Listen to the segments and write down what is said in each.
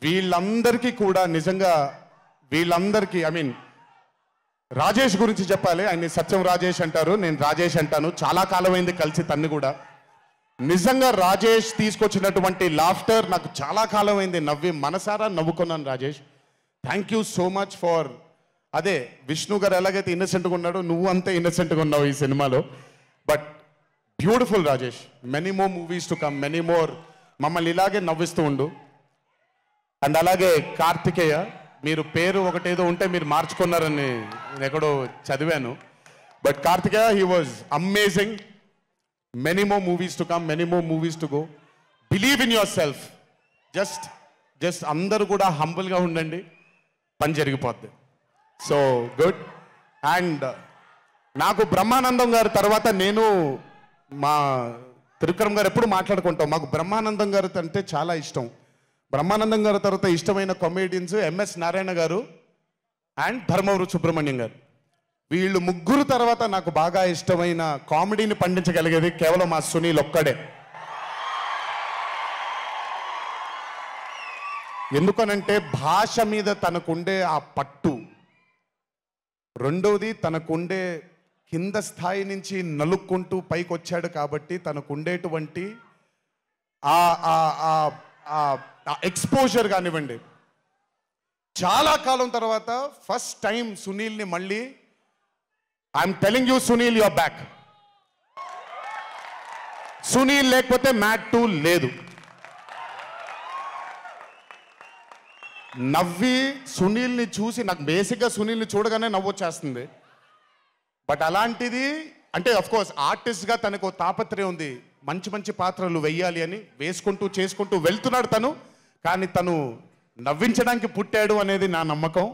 వీళ్ళందరికీ కూడా నిజంగా వీళ్ళందరికీ ఐ మీన్ రాజేష్ గురించి చెప్పాలి. ఆయన్ని సత్యం రాజేష్ అంటారు, నేను రాజేష్ అంటాను. చాలా కాలమైంది కలిసి తన్ని కూడా. నిజంగా రాజేష్ తీసుకొచ్చినటువంటి లాఫ్టర్ నాకు చాలా కాలమైంది, నవ్వి మనసారా నవ్వుకున్నాను. Rajesh, thank you so much for అదే విష్ణు గారు ఎలాగైతే ఇన్నసెంట్గా ఉన్నాడో నువ్వు అంతే ఇన్నసెంట్గా ఉన్నావు ఈ సినిమాలో. But beautiful Rajesh, many more movies to come, many more. మమ్మల్ని ఇలాగే నవ్విస్తూ ఉండు. అండ్ అలాగే కార్తికేయ, మీరు పేరు ఒకటేదో ఉంటే మీరు మార్చుకున్నారని నేను ఎక్కడో చదివాను. But Karthikeya, he was amazing. Many more movies to come, many more movies to go. Believe in yourself. Just అందరూ కూడా హంబుల్గా ఉండండి, పని జరిగిపోద్ది. So good. అండ్ నాకు బ్రహ్మానందం గారి తర్వాత నేను మా త్రివిక్రమ్ గారు ఎప్పుడు మాట్లాడుకుంటాం, మాకు బ్రహ్మానందం గారు అంటే చాలా ఇష్టం. బ్రహ్మానందం గారి తర్వాత ఇష్టమైన కామెడియన్స్ ఎంఎస్ నారాయణ గారు అండ్ ధర్మవరం సుబ్రహ్మణ్యం గారు. వీళ్ళు ముగ్గురు తర్వాత నాకు బాగా ఇష్టమైన కామెడీని పండించగలిగేది కేవలం మా సునీల్ ఒక్కడే. ఎందుకనంటే భాష మీద తనకుండే ఆ పట్టు, రెండోది తనకుండే కింద స్థాయి నుంచి నలుక్కుంటూ పైకి వచ్చాడు కాబట్టి తనకుండేటువంటి ఎక్స్పోజర్ కానివ్వండి. చాలా కాలం తర్వాత ఫస్ట్ టైం సునీల్ని మళ్ళీ I'm telling you Sunil your back. Sunil లేకపోతే మ్యాట్ 2 లేదు. నవ్వి సునీల్ని చూసి నాకు బేసిక్గా సునీల్ని చూడగానే నవ్వొచ్చేస్తుంది. బట్ అలాంటిది అంటే అఫ్కోర్స్ ఆర్టిస్ట్గా తనకు తాపత్రయం ఉంది, మంచి మంచి పాత్రలు వెయ్యాలి అని వేసుకుంటూ చేసుకుంటూ వెళ్తున్నాడు తను. కానీ తను నవ్వించడానికి పుట్టాడు అనేది నా నమ్మకం.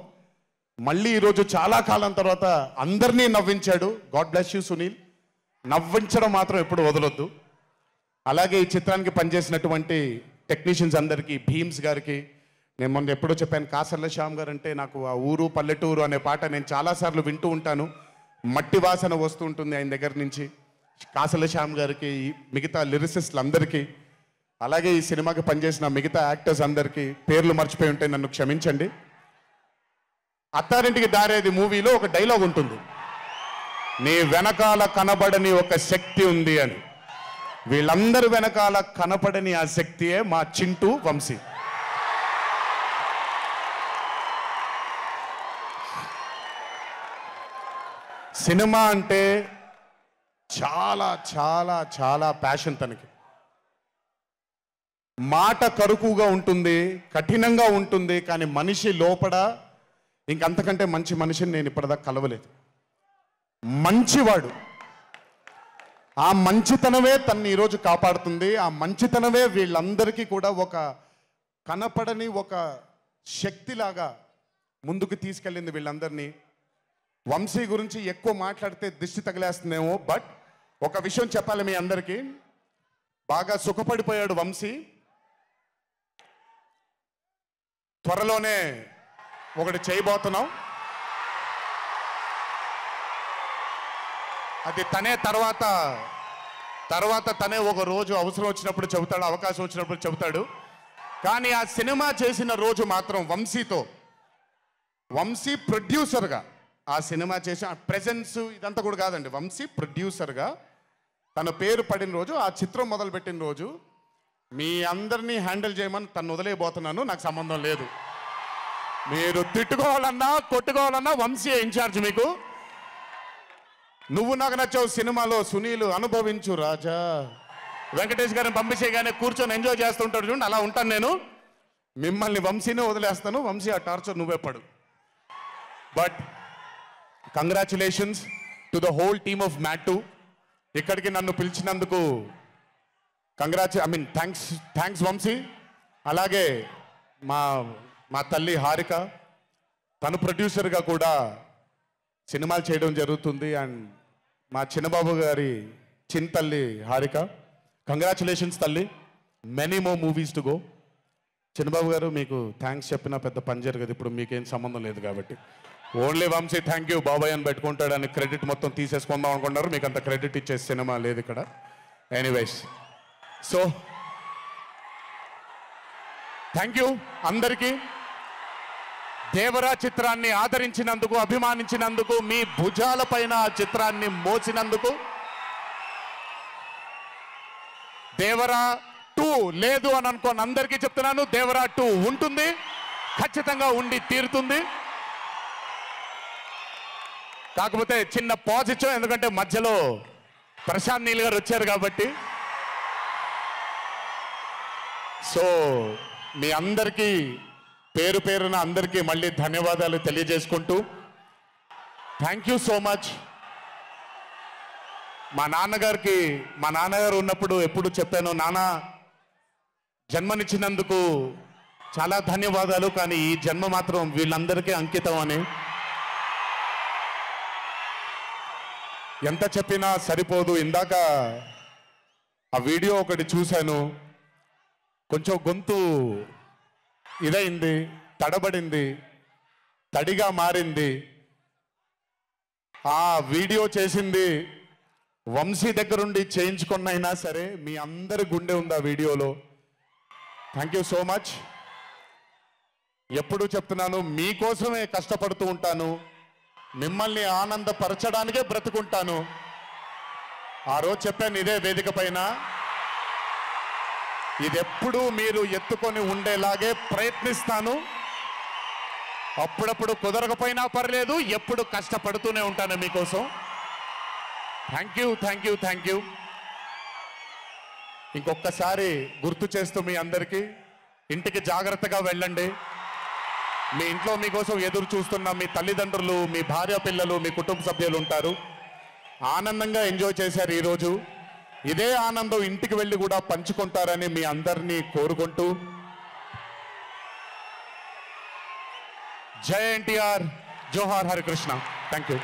మళ్ళీ ఈరోజు చాలా కాలం తర్వాత అందరినీ నవ్వించాడు. God bless you Sunil. నవ్వించడం మాత్రం ఎప్పుడు వదలొద్దు. అలాగే ఈ చిత్రానికి పనిచేసినటువంటి టెక్నీషియన్స్ అందరికీ, భీమ్స్ గారికి, నేను మొన్న ఎప్పుడో చెప్పాను, కాసర్ల శ్యామ్ గారు అంటే నాకు ఆ ఊరు పల్లెటూరు అనే పాట నేను చాలాసార్లు వింటూ ఉంటాను. మట్టి వాసన వస్తూ ఉంటుంది ఆయన దగ్గర నుంచి. కాసర్ల శ్యామ్ గారికి, మిగతా లిరిసిస్టులు అందరికీ, అలాగే ఈ సినిమాకి పనిచేసిన మిగతా యాక్టర్స్ అందరికీ పేర్లు మర్చిపోయి ఉంటే నన్ను క్షమించండి. అత్తారింటికి దారేది మూవీలో ఒక డైలాగ్ ఉంటుంది, నీ వెనకాల కనబడని ఒక శక్తి ఉంది అని. వీళ్ళందరి వెనకాల కనపడని ఆ శక్తియే మా చింటూ వంశీ. సినిమా అంటే చాలా చాలా చాలా ప్యాషన్ తనకి. మాట కరుకుగా ఉంటుంది, కఠినంగా ఉంటుంది, కానీ మనిషి లోపల ఇంకంతకంటే మంచి మనిషిని నేను ఇప్పటిదాకా కలవలేదు. మంచివాడు. ఆ మంచితనమే తన్ని ఈరోజు కాపాడుతుంది. ఆ మంచితనమే వీళ్ళందరికీ కూడా ఒక కనపడని ఒక శక్తిలాగా ముందుకు తీసుకెళ్ళింది వీళ్ళందరినీ. వంశీ గురించి ఎక్కువ మాట్లాడితే దిష్టి తగిలేస్తుందేమో, బట్ ఒక విషయం చెప్పాలి మీ అందరికీ. బాగా సుఖపడిపోయాడు వంశీ. త్వరలోనే ఒకటి చేయబోతున్నాం. అది తనే తర్వాత తనే ఒక రోజు అవసరం వచ్చినప్పుడు చెబుతాడు, అవకాశం వచ్చినప్పుడు చెబుతాడు. కానీ ఆ సినిమా చేసిన రోజు మాత్రం వంశీతో, వంశీ ప్రొడ్యూసర్గా ఆ సినిమా చేసిన ప్రెజెన్స్ ఇదంతా కూడా కాదండి, వంశీ ప్రొడ్యూసర్గా తన పేరు పడిన రోజు, ఆ చిత్రం మొదలుపెట్టిన రోజు, మీ అందరినీ హ్యాండిల్ చేయమని తను వదిలేయబోతున్నాను, నాకు సంబంధం లేదు. మీరు తిట్టుకోవాలన్నా కొట్టుకోవాలన్నా వంశీ ఇన్ఛార్జ్ మీకు. నువ్వు నాకు నచ్చావు సినిమాలో సునీల్ అనుభవించు రాజా, వెంకటేష్ గారిని పంపించేగానే కూర్చొని ఎంజాయ్ చేస్తుంటాడు చూడండి, అలా ఉంటాను నేను. మిమ్మల్ని వంశీనే వదిలేస్తాను, వంశీ ఆ టార్చర్ నువ్వే పడు. But congratulations to the whole team of Mad 2. ఇక్కడికి నన్ను పిలిచినందుకు థ్యాంక్స్ వంశీ. అలాగే మా తల్లి హారిక, తను ప్రొడ్యూసర్గా కూడా సినిమాలు చేయడం జరుగుతుంది. అండ్ మా చిన్నబాబు గారి చిన్న తల్లి హారిక, కంగ్రాచులేషన్స్ తల్లి, many more movies to go. Chinnababu garu మీకు థ్యాంక్స్ చెప్పినా పెద్ద పని జరగదు, ఇప్పుడు మీకేం సంబంధం లేదు కాబట్టి. ఓన్లీ వంశీ థ్యాంక్ యూ బాబాయ్ అని పెట్టుకుంటాడని క్రెడిట్ మొత్తం తీసేసుకుందాం అనుకుంటున్నారు. మీకు అంత క్రెడిట్ ఇచ్చే సినిమా లేదు ఇక్కడ. ఎనీవేస్, సో థ్యాంక్ యూ అందరికీ. దేవరా చిత్రాన్ని ఆదరించినందుకు, అభిమానించినందుకు, మీ భుజాలపైన ఆ చిత్రాన్ని మోసినందుకు. దేవరా 2 లేదు అని అనుకోని అందరికీ చెప్తున్నాను, దేవరా 2 ఉంటుంది, ఖచ్చితంగా ఉండి తీరుతుంది. కాకపోతే చిన్న పాజ్ ఇచ్చాం, ఎందుకంటే మధ్యలో ప్రశాంత్ నీల్ గారు వచ్చారు కాబట్టి. సో మీ అందరికీ పేరు పేరున అందరికీ మళ్ళీ ధన్యవాదాలు తెలియజేసుకుంటూ, థ్యాంక్ యూ సో మచ్. మా నాన్నగారు ఉన్నప్పుడు ఎప్పుడు చెప్పాను, నాన్న జన్మనిచ్చినందుకు చాలా ధన్యవాదాలు, కానీ ఈ జన్మ మాత్రం వీళ్ళందరికీ అంకితం అని. ఎంత చెప్పినా సరిపోదు. ఇందాక ఆ వీడియో ఒకటి చూశాను, కొంచెం గొంతు ఇదైంది, తడబడింది, తడిగా మారింది. ఆ వీడియో చేసింది వంశీ దగ్గరుండి చేయించుకున్నైనా సరే మీ అందరి గుండె ఉంది ఆ వీడియోలో. Thank you so much. ఎప్పుడు చెప్తున్నాను, మీకోసమే కష్టపడుతూ ఉంటాను, మిమ్మల్ని ఆనందపరచడానికే బ్రతుకుంటాను. ఆ రోజు చెప్పాను ఇదే వేదిక పైన, ఇది ఎప్పుడు మీరు ఎత్తుకొని ఉండేలాగే ప్రయత్నిస్తాను. అప్పుడప్పుడు కుదరకపోయినా పర్లేదు, ఎప్పుడు కష్టపడుతూనే ఉంటాను మీకోసం. Thank you, thank you, thank you. ఇంకొకసారి గుర్తు చేస్తూ మీ అందరికీ, ఇంటికి జాగ్రత్తగా వెళ్ళండి. మీ ఇంట్లో మీకోసం ఎదురు చూస్తున్న మీ తల్లిదండ్రులు, మీ భార్య పిల్లలు, మీ కుటుంబ సభ్యులు ఉంటారు. ఆనందంగా ఎంజాయ్ చేశారు ఈరోజు. ఇదే ఆనందం ఇంటికి వెళ్ళి కూడా పంచుకుంటారని మీ అందరినీ కోరుకుంటూ, జై ఎన్టీఆర్, జోహార్ హరికృష్ణ. Thank you.